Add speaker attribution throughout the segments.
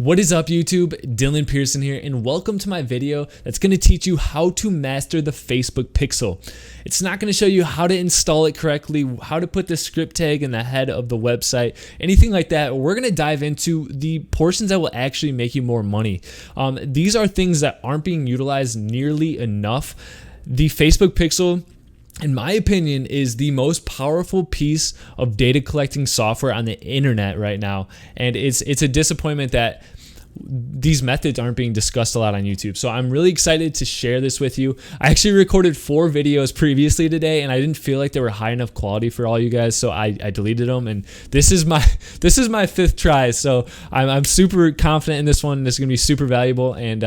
Speaker 1: What is up YouTube? Dylan Pearson here, and welcome to my video that's going to teach you how to master the Facebook pixel. It's not going to show you how to install it correctly, how to put the script tag in the head of the website, anything like that. We're going to dive into the portions that will actually make you more money. These are things that aren't being utilized nearly enough. The Facebook pixel, in my opinion, is the most powerful piece of data collecting software on the internet right now. And it's a disappointment that these methods aren't being discussed a lot on YouTube. So I'm really excited to share this with you. I actually recorded 4 videos previously today and I didn't feel like they were high enough quality for all you guys, so I deleted them, and this is my 5th try. So I'm super confident in this one. This is gonna be super valuable. And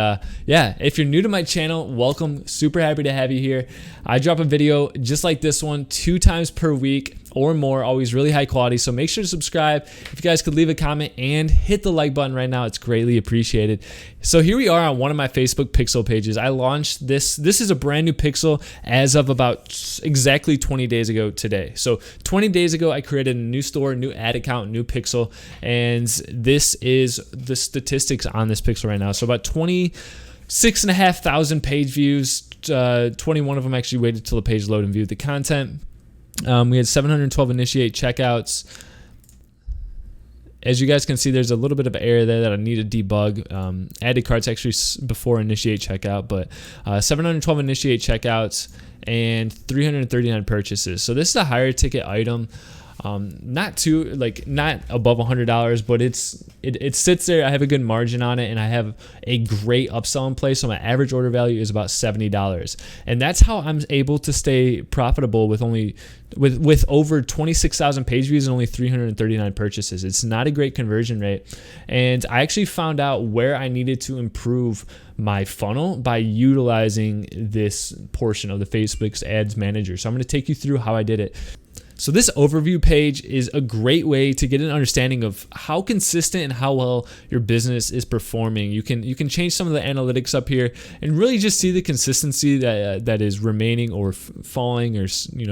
Speaker 1: yeah, if you're new to my channel, welcome. Super happy to have you here. I drop a video just like this one 2 times per week or more, always really high quality. So make sure to subscribe. If you guys could leave a comment and hit the like button right now, it's greatly appreciated. So here we are on one of my Facebook pixel pages. I launched this. This is a brand new pixel as of about exactly 20 days ago today. So 20 days ago, I created a new store, new ad account, new pixel. And this is the statistics on this pixel right now. So about 26,500 page views. 21 of them actually waited till the page loaded and viewed the content. We had 712 initiate checkouts. As you guys can see, there's a little bit of error there that I need to debug. Added carts actually before initiate checkout, but 712 initiate checkouts and 339 purchases. So this is a higher ticket item. Not above $100, but it sits there. I have a good margin on it, and I have a great upsell in place. So my average order value is about $70, and that's how I'm able to stay profitable with over 26,000 page views and only 339 purchases. It's not a great conversion rate, and I actually found out where I needed to improve my funnel by utilizing this portion of the Facebook's Ads Manager. So I'm going to take you through how I did it. So this overview page is a great way to get an understanding of how consistent and how well your business is performing. You can change some of the analytics up here and really just see the consistency that is remaining or falling or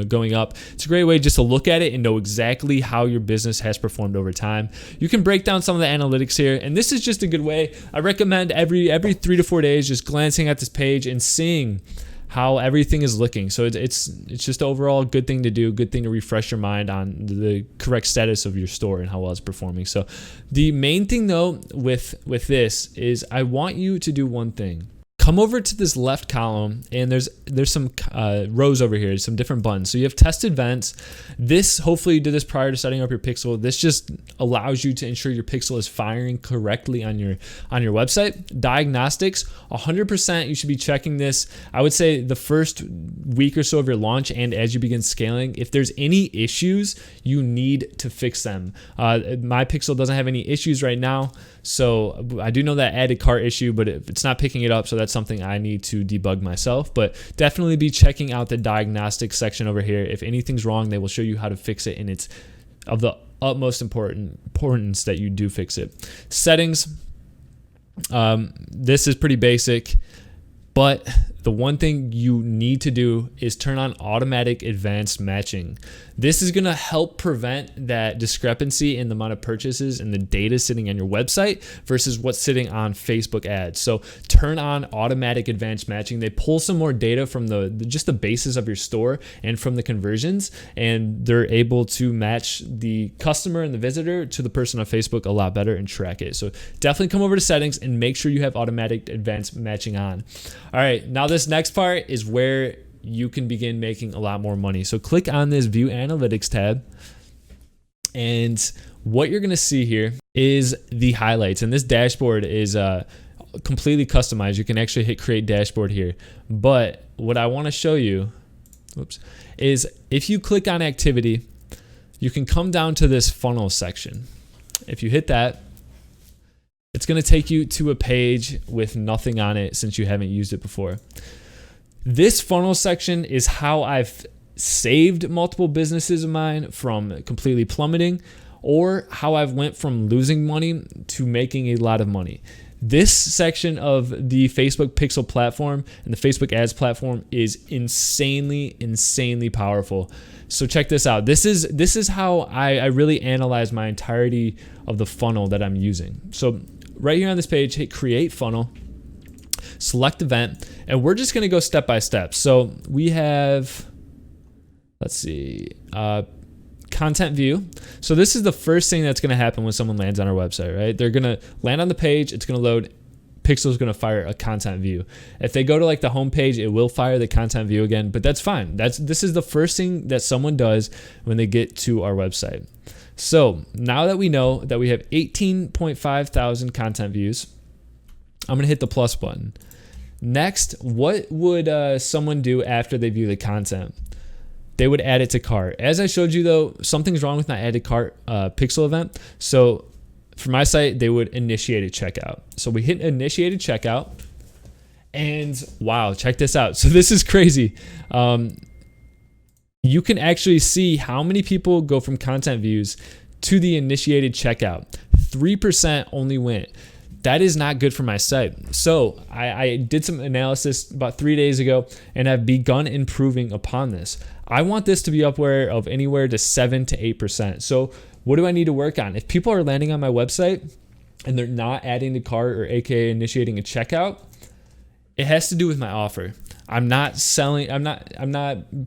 Speaker 1: going up. It's a great way just to look at it and know exactly how your business has performed over time. You can break down some of the analytics here, and this is just a good way. I recommend every 3 to 4 days just glancing at this page and seeing how everything is looking. So it's just overall a good thing to do, good thing to refresh your mind on the correct status of your store and how well it's performing. So the main thing though with this is I want you to do one thing. Come over to this left column, and there's some rows over here, some different buttons. So you have test events. This, hopefully you did this prior to setting up your pixel. This just allows you to ensure your pixel is firing correctly on your website. Diagnostics, 100% you should be checking this. I would say the first week or so of your launch, and as you begin scaling, if there's any issues, you need to fix them. My pixel doesn't have any issues right now, so I do know that added cart issue, but it's not picking it up, so that's something I need to debug myself. But definitely be checking out the diagnostics section over here. If anything's wrong, they will show you how to fix it, and it's of the utmost importance that you do fix it. Settings, this is pretty basic, but the one thing you need to do is turn on automatic advanced matching. This is going to help prevent that discrepancy in the amount of purchases and the data sitting on your website versus what's sitting on Facebook ads. So turn on automatic advanced matching. They pull some more data from just the basis of your store and from the conversions, and they're able to match the customer and the visitor to the person on Facebook a lot better and track it. So definitely come over to settings and make sure you have automatic advanced matching on. All right, now this next part is where you can begin making a lot more money. So click on this View Analytics tab, and what you're gonna see here is the highlights, and this dashboard is completely customized. You can actually hit Create Dashboard here, but what I wanna show you, is if you click on Activity, you can come down to this funnel section. If you hit that, it's gonna take you to a page with nothing on it since you haven't used it before. This funnel section is how I've saved multiple businesses of mine from completely plummeting, or how I've went from losing money to making a lot of money. This section of the Facebook Pixel platform and the Facebook Ads platform is insanely powerful. So check this out. This is how I really analyze my entirety of the funnel that I'm using. So right here on this page, hit create funnel, select event, and we're just going to go step by step. So we have, let's see, content view. So this is the first thing that's going to happen when someone lands on our website, right? They're going to land on the page. It's going to load. Pixel is going to fire a content view. If they go to like the home page, it will fire the content view again, but that's fine. This is the first thing that someone does when they get to our website. So now that we know that we have 18.5 thousand content views, I'm going to hit the plus button. Next, what would someone do after they view the content? They would add it to cart. As I showed you though, something's wrong with my add to cart pixel event. So for my site, they would initiate a checkout. So we hit initiated checkout, and wow, check this out. So this is crazy. You can actually see how many people go from content views to the initiated checkout. 3% only went. That is not good for my site. So I did some analysis about 3 days ago, and I've begun improving upon this. I want this to be upward of anywhere to 7 to 8%. So what do I need to work on? If people are landing on my website and they're not adding to cart, or AKA initiating a checkout, it has to do with my offer. I'm not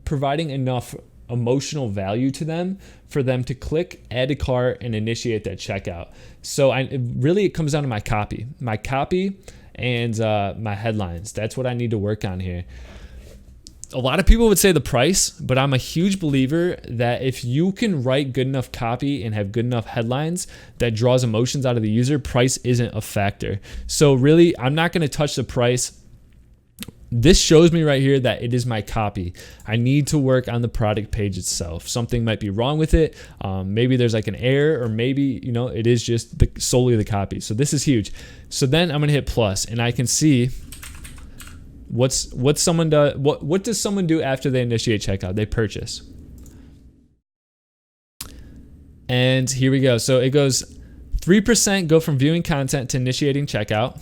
Speaker 1: providing enough emotional value to them for them to click add to cart and initiate that checkout. So it comes down to my copy and my headlines. That's what I need to work on here. A lot of people would say the price, but I'm a huge believer that if you can write good enough copy and have good enough headlines that draws emotions out of the user, price isn't a factor. So really, I'm not going to touch the price. This shows me right here that it is my copy. I need to work on the product page itself. Something might be wrong with it. Maybe there's like an error, or maybe, it is just solely the copy. So this is huge. So then I'm going to hit plus, and I can see what does someone do after they initiate checkout? They purchase. And here we go. So it goes 3% go from viewing content to initiating checkout,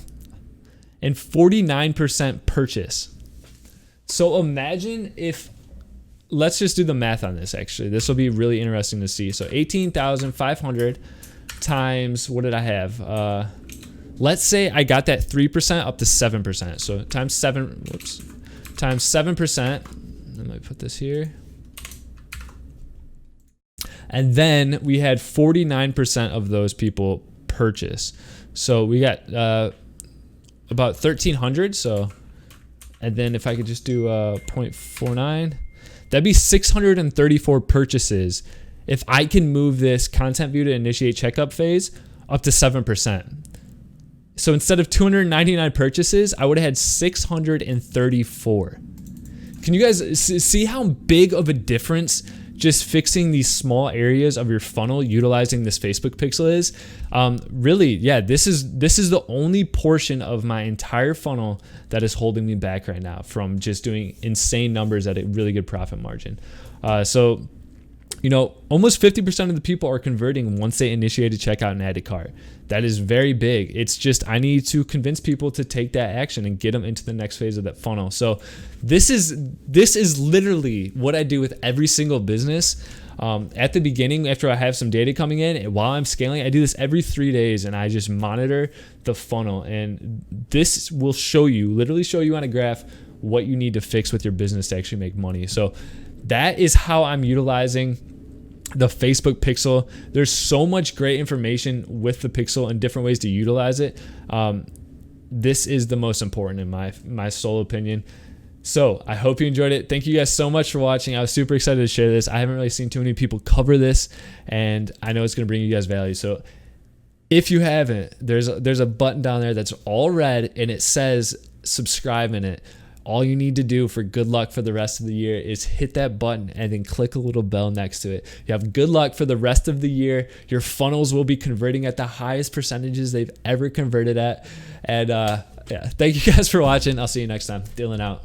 Speaker 1: and 49% purchase. So imagine if, let's just do the math on this actually. This will be really interesting to see. So 18,500 times, what did I have? Let's say I got that 3% up to 7%. So times 7%. Let me put this here. And then we had 49% of those people purchase. So we got about 1,300. So, and then if I could just do 0.49, that'd be 634 purchases if I can move this content view to initiate checkup phase up to 7%. So instead of 299 purchases, I would have had 634. Can you guys see how big of a difference just fixing these small areas of your funnel utilizing this Facebook pixel is? Really, yeah, this is the only portion of my entire funnel that is holding me back right now from just doing insane numbers at a really good profit margin. So almost 50% of the people are converting once they initiate a checkout and add to cart. That is very big. It's just I need to convince people to take that action and get them into the next phase of that funnel. So this is literally what I do with every single business. At the beginning, after I have some data coming in, and while I'm scaling, I do this every 3 days, and I just monitor the funnel. And this will literally show you on a graph what you need to fix with your business to actually make money. So that is how I'm utilizing the Facebook pixel. There's so much great information with the pixel and different ways to utilize it. This is the most important in my sole opinion. So I hope you enjoyed it. Thank you guys so much for watching. I was super excited to share this. I haven't really seen too many people cover this, and I know it's going to bring you guys value. So if you haven't, there's a button down there that's all red and it says subscribe in it. All you need to do for good luck for the rest of the year is hit that button and then click a little bell next to it. You have good luck for the rest of the year. Your funnels will be converting at the highest percentages they've ever converted at. And yeah, thank you guys for watching. I'll see you next time. Dylan out.